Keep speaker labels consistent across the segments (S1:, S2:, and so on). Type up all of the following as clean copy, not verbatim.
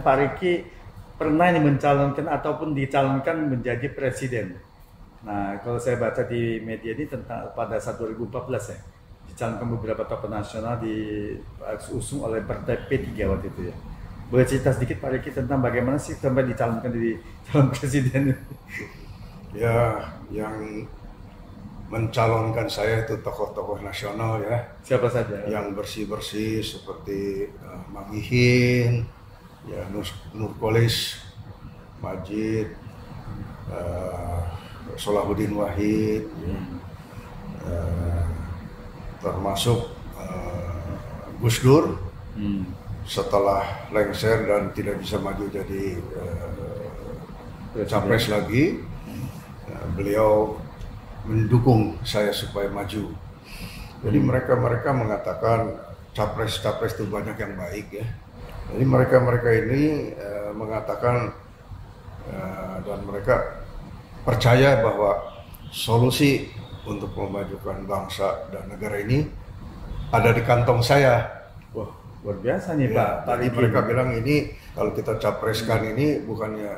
S1: Pak Riki pernah ini mencalonkan ataupun dicalonkan menjadi presiden. Nah, kalau saya baca di media ini tentang pada saat 2014 ya, dicalonkan beberapa tokoh nasional diusung oleh partai P3 waktu itu ya. Boleh cerita sedikit Pak Riki tentang bagaimana sih sampai dicalonkan jadi calon presiden?
S2: Ya, yang mencalonkan saya itu tokoh-tokoh nasional ya.
S1: Siapa saja?
S2: Yang bersih-bersih seperti Magihin, ya Nurkolis, Majid, Solahuddin Wahid, termasuk Gus Dur setelah lengser dan tidak bisa maju jadi capres lagi, beliau mendukung saya supaya maju. Jadi mereka mengatakan capres itu banyak yang baik ya. Jadi mereka ini mengatakan dan mereka percaya bahwa solusi untuk memajukan bangsa dan negara ini ada di kantong saya.
S1: Wah, luar biasa nih
S2: Ya,
S1: Pak.
S2: jadi mereka bilang ini kalau kita capreskan ini bukannya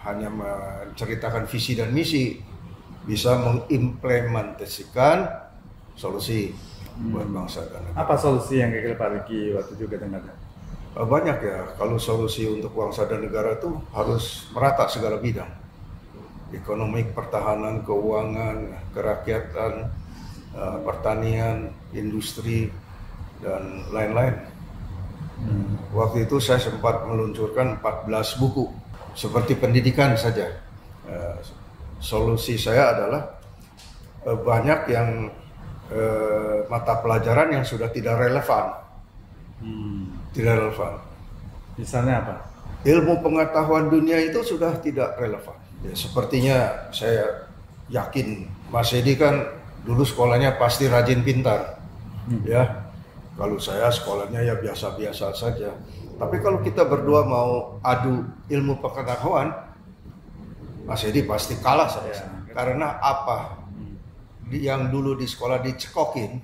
S2: hanya menceritakan visi dan misi, bisa mengimplementasikan solusi buat bangsa dan negara.
S1: Apa solusi yang kira-kira Pak Riki waktu juga dengarnya?
S2: Banyak ya, kalau solusi untuk bangsa dan negara itu harus merata segala bidang. Ekonomi, pertahanan, keuangan, kerakyatan, pertanian, industri, dan lain-lain. Waktu itu saya sempat meluncurkan 14 buku, seperti pendidikan saja. Solusi saya adalah banyak yang mata pelajaran yang sudah tidak relevan. Tidak relevan.
S1: Misalnya apa?
S2: Ilmu pengetahuan dunia itu sudah tidak relevan. Ya, sepertinya saya yakin Mas Edi kan dulu sekolahnya pasti rajin pintar. Ya, kalau saya sekolahnya ya biasa-biasa saja. Tapi kalau kita berdua mau adu ilmu pengetahuan, Mas Edi pasti kalah sama saya. Karena apa? Yang dulu di sekolah dicekokin,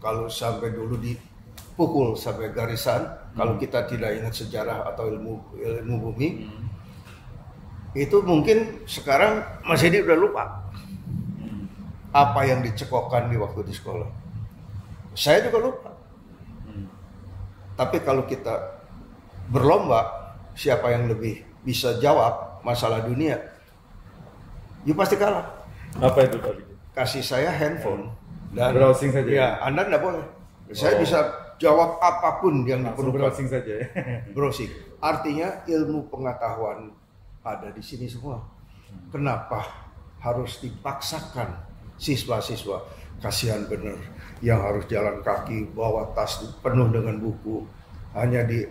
S2: kalau sampai dulu dipukul sampai garisan, kalau kita tidak ingat sejarah atau ilmu bumi, itu mungkin sekarang Mas Edi udah lupa apa yang dicekokkan di waktu di sekolah. Saya juga lupa. Tapi kalau kita berlomba siapa yang lebih bisa jawab masalah dunia, ya pasti kalah.
S1: Apa itu Pak Riki?
S2: Kasih saya handphone dan
S1: browsing saja.
S2: Ya, Anda enggak boleh. Saya bisa jawab apapun yang
S1: Langsung
S2: diperlukan.
S1: browsing saja ya.
S2: Browsing. Artinya ilmu pengetahuan ada di sini semua. Kenapa harus dipaksakan siswa-siswa? Kasihan bener yang harus jalan kaki, bawa tas penuh dengan buku, hanya diberikan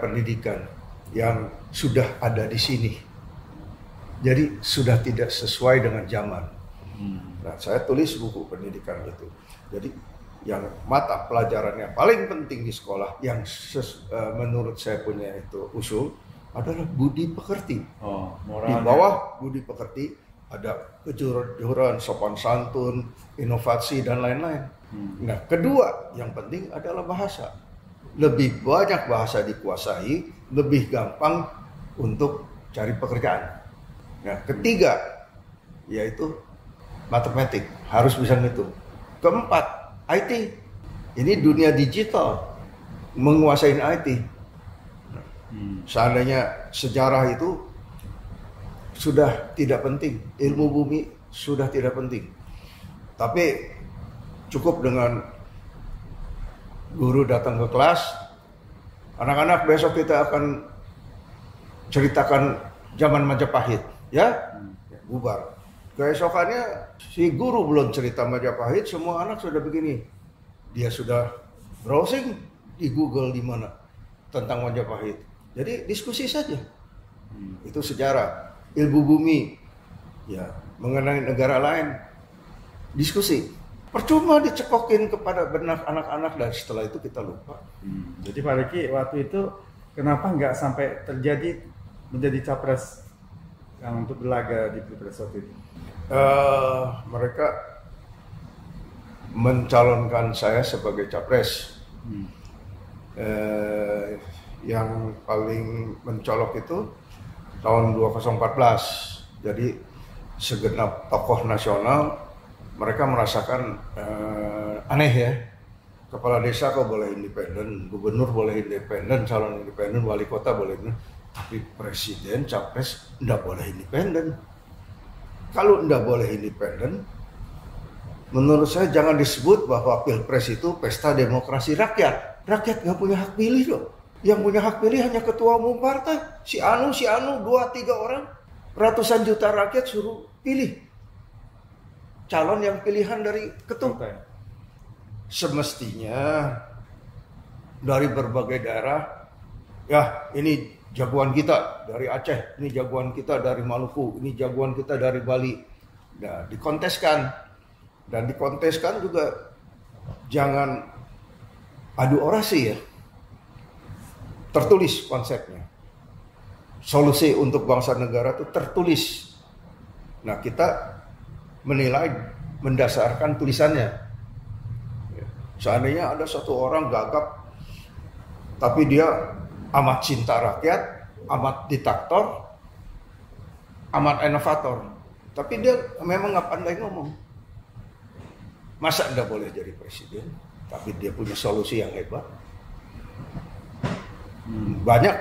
S2: pendidikan yang sudah ada di sini. Jadi sudah tidak sesuai dengan zaman. Nah, saya tulis buku pendidikan itu. Jadi yang mata pelajarannya paling penting di sekolah yang menurut saya punya itu usul adalah budi pekerti. Di bawah budi pekerti ada kejujuran, sopan santun, inovasi dan lain-lain. Nah, kedua yang penting adalah bahasa. Lebih banyak bahasa dikuasai, lebih gampang untuk cari pekerjaan. Nah, ketiga yaitu matematik, harus bisa ngitung. Keempat, IT. Ini dunia digital, menguasai IT. Seandainya sejarah itu sudah tidak penting, ilmu bumi sudah tidak penting. Tapi cukup dengan guru datang ke kelas, anak-anak besok kita akan ceritakan zaman Majapahit, ya, bubar. Keesokannya si guru belum cerita Majapahit, semua anak sudah begini. Dia sudah browsing di Google di mana tentang Majapahit. Jadi diskusi saja. Itu sejarah, ilmu bumi, ya, mengenai negara lain, diskusi. Percuma dicekokin kepada benak anak-anak dan setelah itu kita lupa.
S1: Jadi Pak Riki waktu itu kenapa nggak sampai terjadi menjadi capres yang untuk berlaga di Pilpres waktu itu?
S2: Mereka mencalonkan saya sebagai capres. yang paling mencolok itu tahun 2014. Jadi segenap tokoh nasional mereka merasakan aneh ya. Kepala desa kok boleh independen, gubernur boleh independen, calon independen, wali kota boleh independen, tapi presiden, capres enggak boleh independen. Kalau enggak boleh independen, menurut saya jangan disebut bahwa Pilpres itu pesta demokrasi rakyat. Rakyat nggak punya hak pilih loh. Yang punya hak pilih hanya ketua umum partai. Si Anu, 2-3 orang. Ratusan juta rakyat suruh pilih calon yang pilihan dari ketum. Semestinya dari berbagai daerah, ya ini jagoan kita dari Aceh, ini jagoan kita dari Maluku, ini jagoan kita dari Bali. Nah, dikonteskan. Dan dikonteskan juga jangan adu orasi ya. Tertulis konsepnya. Solusi untuk bangsa negara itu tertulis. Nah, kita menilai mendasarkan tulisannya. Seandainya ada satu orang gagap, tapi dia amat cinta rakyat, amat diktator, amat inovator. Tapi dia memang nggak pandai ngomong. Masa nggak boleh jadi presiden? Tapi dia punya solusi yang hebat. Banyak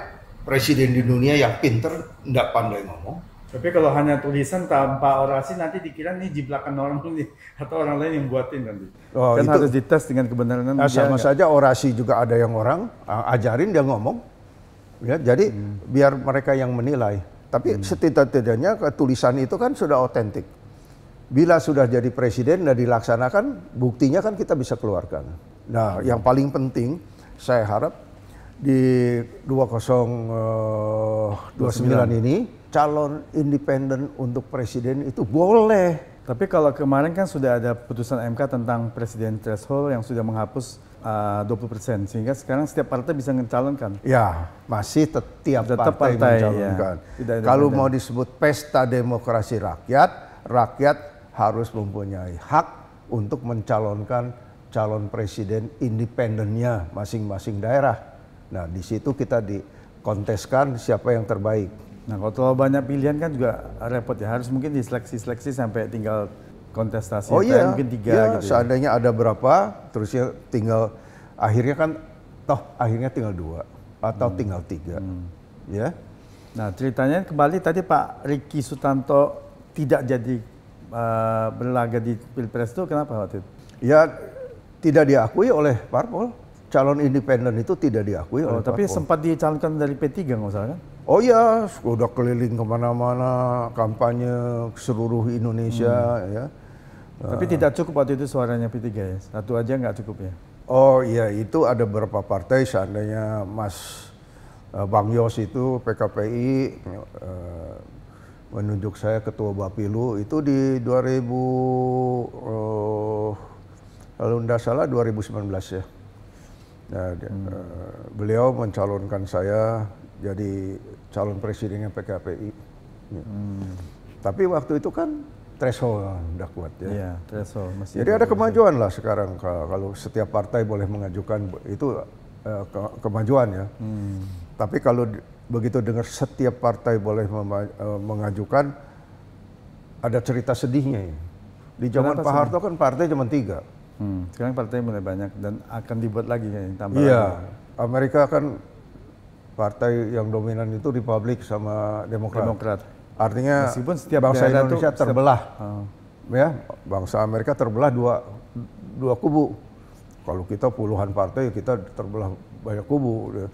S2: presiden di dunia yang pinter, nggak pandai ngomong.
S1: Tapi kalau hanya tulisan tanpa orasi nanti dikira nih jiplakan orang ini atau orang lain yang buatin nanti.
S2: Oh,
S1: kan
S2: itu
S1: harus dites dengan kebenaran.
S2: sama saja orasi juga ada yang orang ajarin dia ngomong. Ya, jadi biar mereka yang menilai. Tapi setidak-tidaknya tulisan itu kan sudah otentik. Bila sudah jadi presiden dan dilaksanakan, buktinya kan kita bisa keluarkan. Nah, yang paling penting saya harap di 2029 ini calon independen untuk presiden itu boleh.
S1: Tapi kalau kemarin kan sudah ada putusan MK tentang presiden threshold yang sudah menghapus 20%, sehingga sekarang setiap partai bisa mencalonkan.
S2: Ya, masih tetap partai mencalonkan. Ya. Kalau mau disebut pesta demokrasi rakyat, rakyat harus mempunyai hak untuk mencalonkan calon presiden independennya masing-masing daerah. Nah, di situ kita dikonteskan siapa yang terbaik.
S1: Nah, kalau terlalu banyak pilihan kan juga repot ya. Harus mungkin diseleksi sampai tinggal kontestasi.
S2: Oh iya,
S1: mungkin 3
S2: ya,
S1: gitu.
S2: Seandainya ada berapa, terusnya tinggal akhirnya kan akhirnya tinggal 2 atau tinggal 3. Ya.
S1: Nah, ceritanya kembali tadi Pak Riki Sutanto tidak jadi berlaga di Pilpres itu kenapa waktu itu?
S2: Ya, tidak diakui oleh parpol. Calon independen itu tidak diakui oleh
S1: tapi
S2: parpol.
S1: sempat dicalonkan dari P3 nggak usah kan?
S2: Oh ya, udah keliling kemana-mana, kampanye seluruh Indonesia ya.
S1: Tapi tidak cukup waktu itu suaranya P3 ya? Satu aja nggak cukup ya?
S2: Oh iya, itu ada beberapa partai, seandainya Mas Bang Yos itu PKPI menunjuk saya ketua Bapilu itu di 2000 kalau tidak salah 2019 ya. Nah, beliau mencalonkan saya jadi calon presidennya PKPI. Ya. Tapi waktu itu kan threshold udah kuat ya.
S1: Iya, threshold.
S2: Jadi ada kemajuan lah sekarang kalau setiap partai boleh mengajukan itu kemajuan ya. Tapi kalau begitu dengar setiap partai boleh mengajukan, ada cerita sedihnya ya. Di zaman Pak Harto kan partai cuma 3.
S1: Sekarang partai mulai banyak dan akan dibuat lagi kayaknya.
S2: Iya, Amerika kan partai yang dominan itu Republik sama Demokrat. Artinya
S1: meskipun setiap
S2: bangsa Indonesia terbelah. Ya, bangsa Amerika terbelah dua kubu. Kalau kita puluhan partai, kita terbelah banyak kubu.